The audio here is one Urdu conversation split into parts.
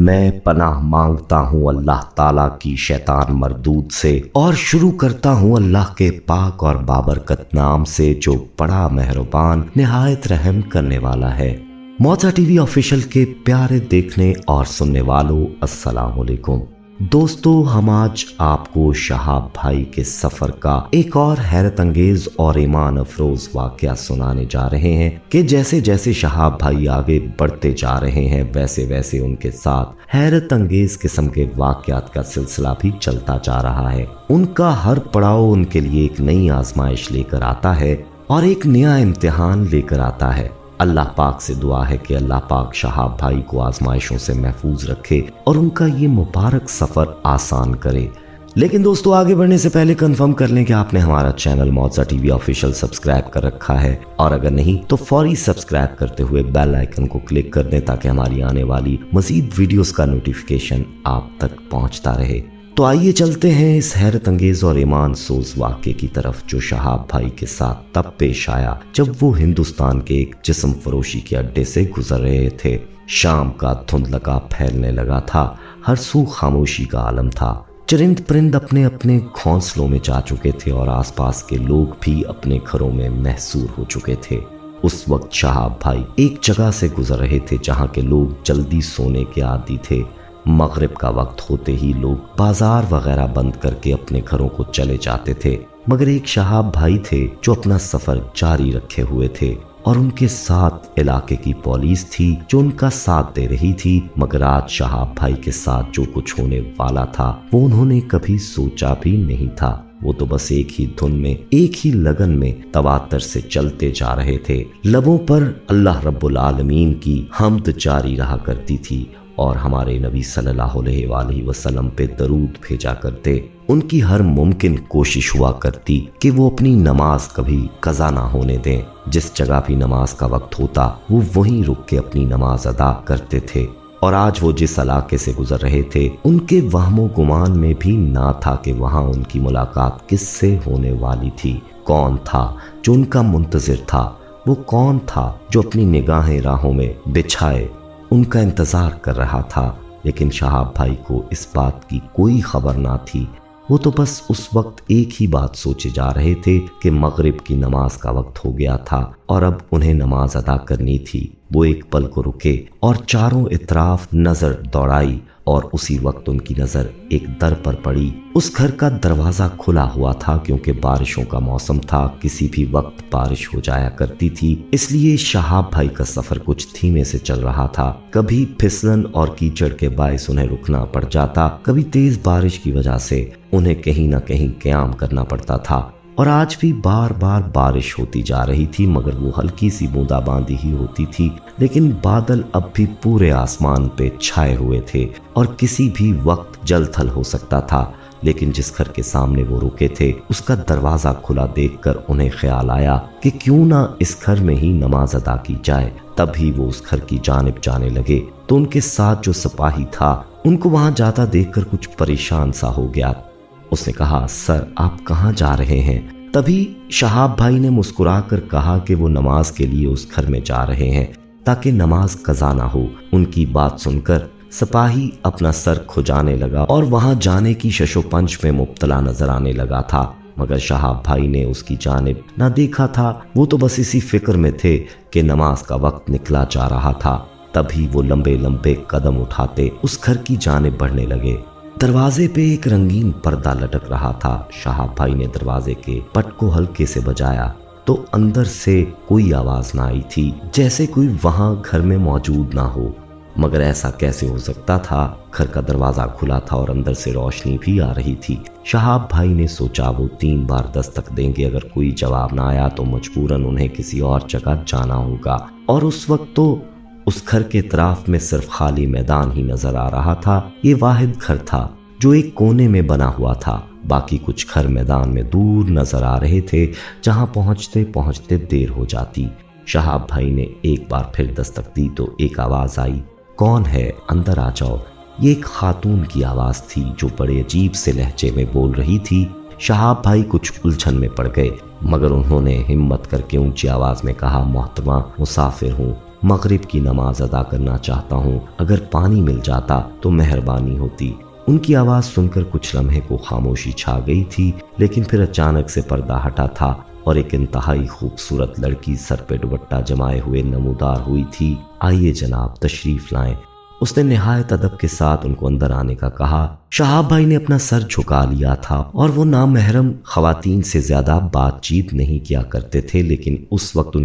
میں پناہ مانگتا ہوں اللہ تعالیٰ کی شیطان مردود سے، اور شروع کرتا ہوں اللہ کے پاک اور بابرکت نام سے جو بڑا مہربان نہایت رحم کرنے والا ہے۔ معجزہ ٹی وی آفیشیل کے پیارے دیکھنے اور سننے والوں، السلام علیکم۔ دوستو، ہم آج آپ کو شہاب بھائی کے سفر کا ایک اور حیرت انگیز اور ایمان افروز واقعہ سنانے جا رہے ہیں کہ جیسے جیسے شہاب بھائی آگے بڑھتے جا رہے ہیں ویسے ویسے ان کے ساتھ حیرت انگیز قسم کے واقعات کا سلسلہ بھی چلتا جا رہا ہے۔ ان کا ہر پڑاؤ ان کے لیے ایک نئی آزمائش لے کر آتا ہے اور ایک نیا امتحان لے کر آتا ہے۔ اللہ پاک سے دعا ہے کہ اللہ پاک شہاب بھائی کو آزمائشوں سے محفوظ رکھے اور ان کا یہ مبارک سفر آسان کرے۔ لیکن دوستو، آگے بڑھنے سے پہلے کنفرم کر لیں کہ آپ نے ہمارا چینل معجزہ ٹی وی آفیشیل سبسکرائب کر رکھا ہے، اور اگر نہیں تو فوری سبسکرائب کرتے ہوئے بیل آئیکن کو کلک کر دیں تاکہ ہماری آنے والی مزید ویڈیوز کا نوٹیفیکیشن آپ تک پہنچتا رہے۔ تو آئیے چلتے ہیں اس حیرت انگیز اور ایمان سوز واقعے کی طرف جو شہاب بھائی کے ساتھ تب پیش آیا جب وہ ہندوستان کے ایک جسم فروشی کے اڈے سے گزر رہے تھے۔ شام کا دھندلکا پھیلنے لگا تھا، ہر سو خاموشی کا عالم تھا۔ چرند پرند اپنے اپنے گھونسلوں میں جا چکے تھے اور آس پاس کے لوگ بھی اپنے گھروں میں محصور ہو چکے تھے۔ اس وقت شہاب بھائی ایک جگہ سے گزر رہے تھے جہاں کے لوگ جلدی سونے کے عادی تھے۔ مغرب کا وقت ہوتے ہی لوگ بازار وغیرہ بند کر کے اپنے گھروں کو چلے جاتے تھے، مگر ایک شہاب بھائی تھے جو اپنا سفر جاری رکھے ہوئے تھے، اور ان کے ساتھ علاقے کی پولیس تھی جو ان کا ساتھ دے رہی تھی۔ مگر آج شہاب بھائی کے ساتھ جو کچھ ہونے والا تھا وہ انہوں نے کبھی سوچا بھی نہیں تھا۔ وہ تو بس ایک ہی دھن میں، ایک ہی لگن میں تواتر سے چلتے جا رہے تھے۔ لبوں پر اللہ رب العالمین کی حمد جاری رہا کرتی تھی اور ہمارے نبی صلی اللہ علیہ وآلہ وسلم پہ درود بھیجا کرتے۔ ان کی ہر ممکن کوشش ہوا کرتی کہ وہ اپنی نماز کبھی قضا نہ ہونے دیں۔ جس جگہ بھی نماز کا وقت ہوتا وہ وہیں رک کے اپنی نماز ادا کرتے تھے۔ اور آج وہ جس علاقے سے گزر رہے تھے ان کے وہم و گمان میں بھی نہ تھا کہ وہاں ان کی ملاقات کس سے ہونے والی تھی۔ کون تھا جو ان کا منتظر تھا؟ وہ کون تھا جو اپنی نگاہیں راہوں میں بچھائے ان کا انتظار کر رہا تھا؟ لیکن شہاب بھائی کو اس بات کی کوئی خبر نہ تھی۔ وہ تو بس اس وقت ایک ہی بات سوچے جا رہے تھے کہ مغرب کی نماز کا وقت ہو گیا تھا اور اب انہیں نماز ادا کرنی تھی۔ وہ ایک پل کو رکے اور چاروں اطراف نظر دوڑائی، اور اسی وقت ان کی نظر ایک در پر پڑی۔ اس گھر کا دروازہ کھلا ہوا تھا کیونکہ بارشوں کا موسم تھا، کسی بھی وقت بارش ہو جایا کرتی تھی، اس لیے شہاب بھائی کا سفر کچھ دھیمے سے چل رہا تھا۔ کبھی پھسلن اور کیچڑ کے باعث انہیں رکنا پڑ جاتا، کبھی تیز بارش کی وجہ سے انہیں کہیں نہ کہیں قیام کرنا پڑتا تھا۔ اور آج بھی بار بار بارش ہوتی جا رہی تھی، مگر وہ ہلکی سی بوندا باندی ہی ہوتی تھی۔ لیکن بادل اب بھی پورے آسمان پہ چھائے ہوئے تھے اور کسی بھی وقت جل تھل ہو سکتا تھا۔ لیکن جس گھر کے سامنے وہ رکے تھے اس کا دروازہ کھلا دیکھ کر انہیں خیال آیا کہ کیوں نہ اس گھر میں ہی نماز ادا کی جائے۔ تب ہی وہ اس گھر کی جانب جانے لگے تو ان کے ساتھ جو سپاہی تھا ان کو وہاں جاتا دیکھ کر کچھ پریشان سا ہو گیا۔ اس نے کہا، سر آپ کہاں جا رہے ہیں؟ تبھی شہاب بھائی نے مسکرا کر کہا کہ وہ نماز کے لیے اس گھر میں جا رہے ہیں تاکہ نماز قضا نہ ہو۔ ان کی بات سن کر سپاہی اپنا سر کھجانے لگا اور وہاں جانے کی شش و پنج میں مبتلا نظر آنے لگا تھا، مگر شہاب بھائی نے اس کی جانب نہ دیکھا تھا۔ وہ تو بس اسی فکر میں تھے کہ نماز کا وقت نکلا جا رہا تھا۔ تبھی وہ لمبے لمبے قدم اٹھاتے اس گھر کی جانب بڑھنے لگے۔ دروازے پہ ایک رنگین پردہ لٹک رہا تھا۔ شہاب بھائی نے دروازے کے پٹ کو ہلکے سے بجایا تو اندر سے کوئی آواز نہ آئی تھی، جیسے کوئی وہاں گھر میں موجود نہ ہو۔ مگر ایسا کیسے ہو سکتا تھا؟ گھر کا دروازہ کھلا تھا اور اندر سے روشنی بھی آ رہی تھی۔ شہاب بھائی نے سوچا وہ 3 بار دستک دیں گے، اگر کوئی جواب نہ آیا تو مجبوراً انہیں کسی اور جگہ جانا ہوگا۔ اور اس وقت تو اس گھر کے اطراف میں صرف خالی میدان ہی نظر آ رہا تھا۔ یہ واحد گھر تھا جو ایک کونے میں بنا ہوا تھا، باقی کچھ گھر میدان میں دور نظر آ رہے تھے جہاں پہنچتے پہنچتے دیر ہو جاتی۔ شہاب بھائی نے ایک بار پھر دستک دی تو ایک آواز آئی، کون ہے؟ اندر آ جاؤ۔ یہ ایک خاتون کی آواز تھی جو بڑے عجیب سے لہجے میں بول رہی تھی۔ شہاب بھائی کچھ الجھن میں پڑ گئے، مگر انہوں نے ہمت کر کے اونچی آواز میں کہا، محترمہ مسافر ہوں، مغرب کی نماز ادا کرنا چاہتا ہوں، اگر پانی مل جاتا تو مہربانی ہوتی۔ ان کی آواز سن کر کچھ لمحے کو خاموشی چھا گئی تھی، لیکن پھر اچانک سے پردہ ہٹا تھا اور ایک انتہائی خوبصورت لڑکی سر پہ دوپٹہ جمائے ہوئے نمودار ہوئی تھی۔ آئیے جناب، تشریف لائیں۔ اس نے نہایت ادب کے ساتھ ان کو اندر آنے کا کہا۔ شہاب بھائی نے اپنا سر جھکا لیا تھا اور وہ نامحرم خواتین سے زیادہ بات چیت نہیں کیا کرتے تھے، لیکن اس وقت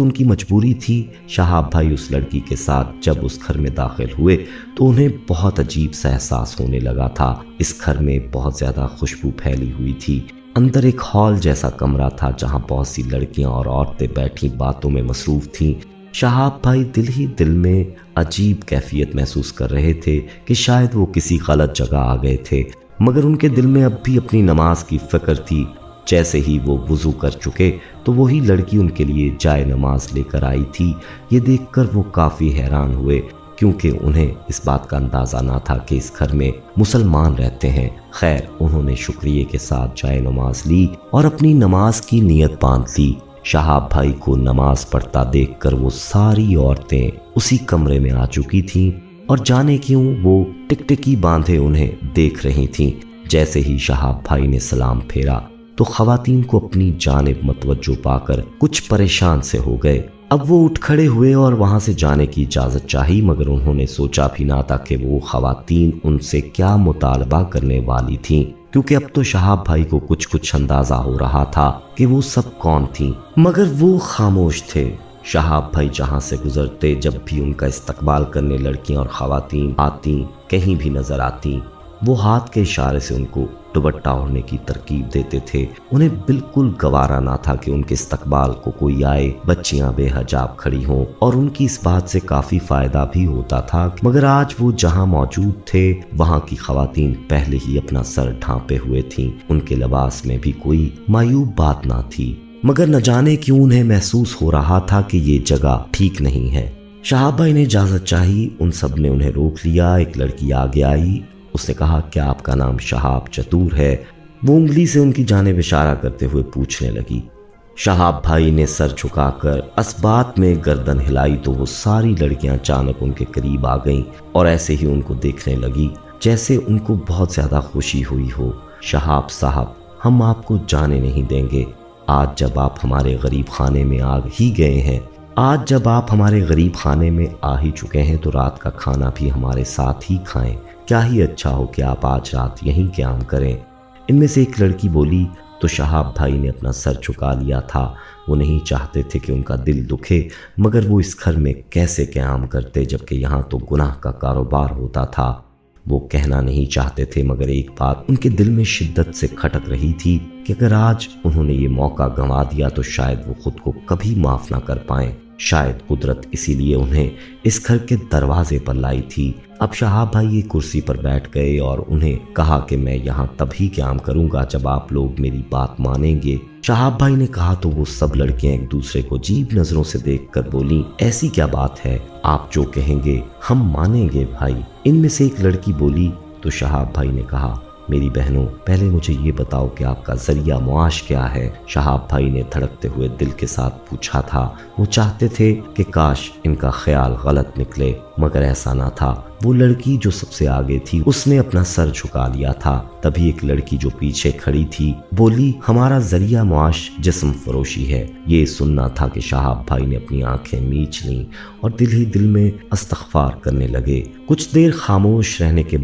ان کی مجبوری تھی۔ شہاب بھائی اس لڑکی کے ساتھ جب اس گھر میں داخل ہوئے تو انہیں بہت عجیب سا احساس ہونے لگا تھا۔ اس گھر میں بہت زیادہ خوشبو پھیلی ہوئی تھی۔ اندر ایک ہال جیسا کمرہ تھا جہاں بہت سی لڑکیاں اور عورتیں بیٹھی باتوں میں مصروف تھیں۔ شہاب بھائی دل ہی دل میں عجیب کیفیت محسوس کر رہے تھے کہ شاید وہ کسی غلط جگہ آ گئے تھے، مگر ان کے دل میں اب بھی اپنی نماز کی فکر تھی۔ جیسے ہی وہ وضو کر چکے تو وہی لڑکی ان کے لیے جائے نماز لے کر آئی تھی۔ یہ دیکھ کر وہ کافی حیران ہوئے، کیونکہ انہیں اس بات کا اندازہ نہ تھا کہ اس گھر میں مسلمان رہتے ہیں۔ خیر، انہوں نے شکریہ کے ساتھ جائے نماز لی اور اپنی نماز کی نیت باندھ لی۔ شہاب بھائی کو نماز پڑھتا دیکھ کر وہ ساری عورتیں اسی کمرے میں آ چکی تھیں اور جانے کیوں وہ ٹکٹکی باندھے انہیں دیکھ رہی تھیں۔ جیسے ہی شہاب بھائی نے سلام پھیرا تو خواتین کو اپنی جانب متوجہ پا کر کچھ پریشان سے ہو گئے۔ اب وہ اٹھ کھڑے ہوئے اور وہاں سے جانے کی اجازت چاہی، مگر انہوں نے سوچا بھی نہ تھا کہ وہ خواتین ان سے کیا مطالبہ کرنے والی تھیں، کیونکہ اب تو شہاب بھائی کو کچھ اندازہ ہو رہا تھا کہ وہ سب کون تھیں، مگر وہ خاموش تھے۔ شہاب بھائی جہاں سے گزرتے جب بھی ان کا استقبال کرنے لڑکیاں اور خواتین آتی، کہیں بھی نظر آتی، وہ ہاتھ کے اشارے سے ان کو دوپٹہ اوڑھنے کی ترکیب دیتے تھے۔ انہیں بالکل گوارا نہ تھا کہ ان کے استقبال کو کوئی آئے، بچیاں بے حجاب کھڑی ہوں، اور ان کی اس بات سے کافی فائدہ بھی ہوتا تھا، مگر آج وہ جہاں موجود تھے وہاں کی خواتین پہلے ہی اپنا سر ڈھانپے ہوئے تھیں۔ ان کے لباس میں بھی کوئی معیوب بات نہ تھی، مگر نہ جانے کیوں انہیں محسوس ہو رہا تھا کہ یہ جگہ ٹھیک نہیں ہے۔ شہاب بھائی نے اجازت چاہی، ان سب نے انہیں روک لیا۔ ایک لڑکی آگے آئی، اس نے کہا، کیا آپ کا نام شہاب چتور ہے؟ وہ انگلی سے ان کی جانب اشارہ کرتے ہوئے پوچھنے لگی۔ شہاب بھائی نے سر جھکا کر اسبات میں گردن ہلائی تو وہ ساری لڑکیاں اچانک ان کے قریب آ گئیں اور ایسے ہی ان کو دیکھنے لگی جیسے ان کو بہت زیادہ خوشی ہوئی ہو۔ شہاب صاحب، ہم آپ کو جانے نہیں دیں گے۔ آج جب آپ ہمارے غریب خانے میں آ ہی چکے ہیں تو رات کا کھانا بھی ہمارے ساتھ ہی کھائیں۔ کیا ہی اچھا ہو کہ آپ آج رات یہیں قیام کریں۔ ان میں سے ایک لڑکی بولی تو شہاب بھائی نے اپنا سر جھکا لیا تھا۔ وہ نہیں چاہتے تھے کہ ان کا دل دکھے، مگر وہ اس گھر میں کیسے قیام کرتے جبکہ یہاں تو گناہ کا کاروبار ہوتا تھا۔ وہ کہنا نہیں چاہتے تھے، مگر ایک بات ان کے دل میں شدت سے کھٹک رہی تھی کہ اگر آج انہوں نے یہ موقع گنوا دیا تو شاید وہ خود کو کبھی معاف نہ کر پائیں۔ شاید قدرت اسی لیے انہیں اس گھر کے دروازے پر لائی تھی۔ اب شہاب بھائی یہ کرسی پر بیٹھ گئے اور انہیں کہا کہ میں یہاں تبھی قیام کروں گا جب آپ لوگ میری بات مانیں گے۔ شہاب بھائی نے کہا تو وہ سب لڑکیاں ایک دوسرے کو عجیب نظروں سے دیکھ کر بولیں، ایسی کیا بات ہے، آپ جو کہیں گے ہم مانیں گے بھائی۔ ان میں سے ایک لڑکی بولی تو شہاب بھائی نے کہا، میری بہنوں، پہلے مجھے یہ بتاؤ کہ آپ کا ذریعہ معاش کیا ہے؟ شہاب بھائی نے دھڑکتے ہوئے دل کے ساتھ پوچھا تھا۔ وہ چاہتے تھے کہ کاش ان کا خیال غلط نکلے، مگر ایسا نہ تھا۔ وہ لڑکی جو سب سے آگے تھی اس نے اپنا سر جھکا لیا تھا۔ تبھی ایک لڑکی جو پیچھے کھڑی تھی بولی، ہمارا ذریعہ معاش جسم فروشی ہے۔ یہ سننا تھا کہ شہاب بھائی نے اپنی آنکھیں میچ لیں اور دل ہی دل میں استغفار کرنے لگے۔ کچھ دیر خاموش رہنے کے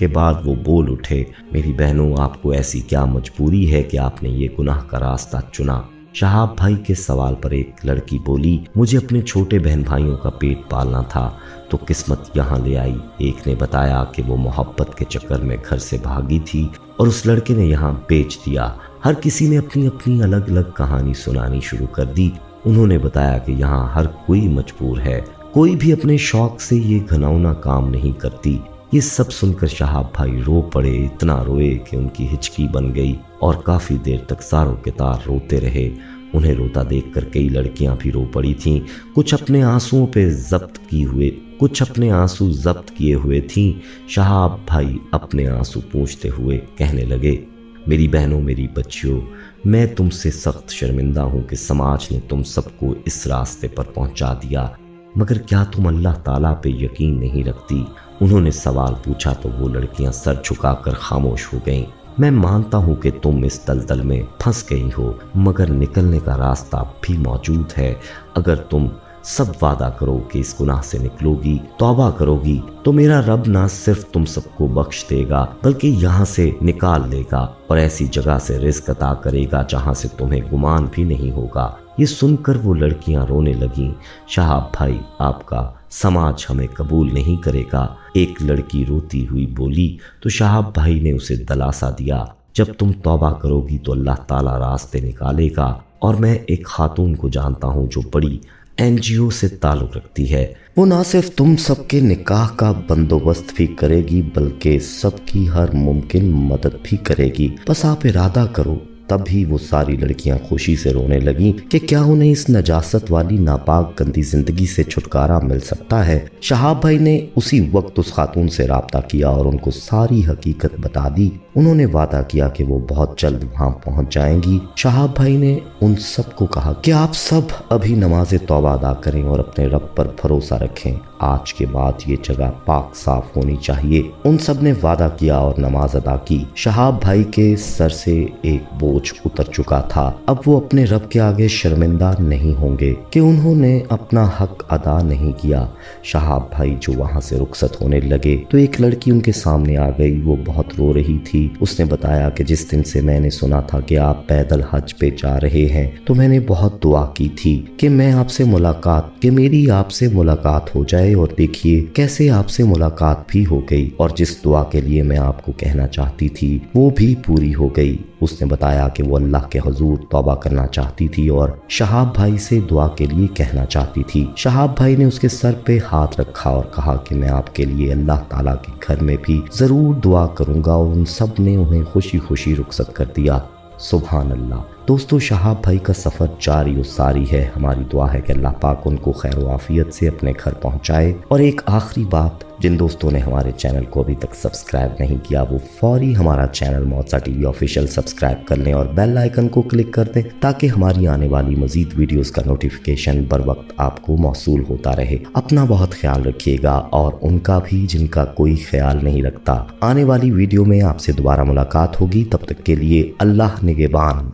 بعد وہ بول اٹھے، میری بہنوں، آپ کو ایسی کیا مجبوری ہے کہ آپ نے یہ گناہ کا راستہ چنا؟ شہاب بھائی کے سوال پر ایک لڑکی بولی، مجھے اپنے چھوٹے بہن بھائیوں کا پیٹ پالنا تھا تو قسمت یہاں لے آئی۔ ایک نے بتایا کہ وہ محبت کے چکر میں گھر سے بھاگی تھی اور اس لڑکے نے یہاں بیچ دیا۔ ہر کسی نے اپنی اپنی الگ الگ کہانی سنانی شروع کر دی۔ انہوں نے بتایا کہ یہاں ہر کوئی مجبور ہے، کوئی بھی اپنے شوق سے یہ گھناؤنا کام نہیں کرتی۔ یہ سب سن کر شہاب بھائی رو پڑے، اتنا روئے کہ ان کی ہچکی بن گئی اور کافی دیر تک زاروں کے تار روتے رہے۔ انہیں روتا دیکھ کر کئی لڑکیاں بھی رو پڑی تھیں، کچھ اپنے آنسوؤں پہ ضبط کیے ہوئے تھیں۔ شہاب بھائی اپنے آنسو پونچھتے ہوئے کہنے لگے، میری بہنوں، میری بچیوں، میں تم سے سخت شرمندہ ہوں کہ سماج نے تم سب کو اس راستے پر پہنچا دیا، مگر کیا تم اللہ تعالیٰ پہ یقین نہیں رکھتی؟ انہوں نے سوال پوچھا تو وہ لڑکیاں سر جھکا کر خاموش ہو گئیں۔ میں مانتا ہوں کہ تم اس دلدل میں پھنس گئی ہو، مگر نکلنے کا راستہ بھی موجود ہے۔ اگر تم سب وعدہ کرو کہ اس گناہ سے نکلو گی، توبہ کرو گی، تو میرا رب نہ صرف تم سب کو بخش دے گا بلکہ یہاں سے نکال لے گا اور ایسی جگہ سے رزق عطا کرے گا جہاں سے تمہیں گمان بھی نہیں ہوگا۔ یہ سن کر وہ لڑکیاں رونے لگیں۔ شہاب بھائی، آپ کا سماج ہمیں قبول نہیں کرے گا، ایک لڑکی روتی ہوئی بولی تو شہاب بھائی نے اسے دلاسا دیا، جب تم توبہ کرو گی تو اللہ تعالیٰ راستے نکالے گا، اور میں ایک خاتون کو جانتا ہوں جو بڑی NGO سے تعلق رکھتی ہے، وہ نہ صرف تم سب کے نکاح کا بندوبست بھی کرے گی بلکہ سب کی ہر ممکن مدد بھی کرے گی، بس آپ ارادہ کرو۔ تب ہی وہ ساری لڑکیاں خوشی سے رونے لگیں کہ کیا انہیں اس نجاست والی ناپاک گندی زندگی سے چھٹکارا مل سکتا ہے۔ شہاب بھائی نے اسی وقت اس خاتون سے رابطہ کیا اور ان کو ساری حقیقت بتا دی۔ انہوں نے وعدہ کیا کہ وہ بہت جلد وہاں پہنچ جائیں گی۔ شہاب بھائی نے ان سب کو کہا کہ آپ سب ابھی نماز توبہ ادا کریں اور اپنے رب پر بھروسہ رکھیں، آج کے بعد یہ جگہ پاک صاف ہونی چاہیے۔ ان سب نے وعدہ کیا اور نماز ادا کی۔ شہاب بھائی کے سر سے ایک بوجھ اتر چکا تھا، اب وہ اپنے رب کے آگے شرمندہ نہیں ہوں گے کہ انہوں نے اپنا حق ادا نہیں کیا۔ شہاب بھائی جو وہاں سے رخصت ہونے لگے تو ایک لڑکی ان کے سامنے آ گئی، وہ بہت رو رہی تھی۔ اس نے بتایا کہ جس دن سے میں نے سنا تھا کہ آپ پیدل حج پہ جا رہے ہیں تو میں نے بہت دعا کی تھی کہ میری آپ سے ملاقات ہو جائے، اور دیکھیے کیسے آپ سے ملاقات بھی ہو گئی، اور جس دعا کے لیے میں آپ کو کہنا چاہتی تھی وہ بھی پوری ہو گئی۔ اس نے بتایا کہ وہ اللہ کے حضور توبہ کرنا چاہتی تھی اور شہاب بھائی سے دعا کے لیے کہنا چاہتی تھی۔ شہاب بھائی نے اس کے سر پہ ہاتھ رکھا اور کہا کہ میں آپ کے لیے اللہ تعالیٰ کے گھر میں بھی ضرور دعا کروں گا، اور ان سب نے انہیں خوشی خوشی رخصت کر دیا۔ سبحان اللہ۔ دوستو، شہاب بھائی کا سفر جاری و ساری ہے۔ ہماری دعا ہے کہ اللہ پاک ان کو خیر و عافیت سے اپنے گھر پہنچائے۔ اور ایک آخری بات، جن دوستوں نے ہمارے چینل کو ابھی تک سبسکرائب نہیں کیا وہ فوری ہمارا چینل موسا ٹی وی آفیشیل سبسکرائب کر لیں اور بیل آئیکن کو کلک کر دیں تاکہ ہماری آنے والی مزید ویڈیوز کا نوٹیفیکیشن بر وقت آپ کو موصول ہوتا رہے۔ اپنا بہت خیال رکھیے گا اور ان کا بھی جن کا کوئی خیال نہیں رکھتا۔ آنے والی ویڈیو میں آپ سے دوبارہ ملاقات ہوگی، تب تک کے لیے اللہ نگہبان۔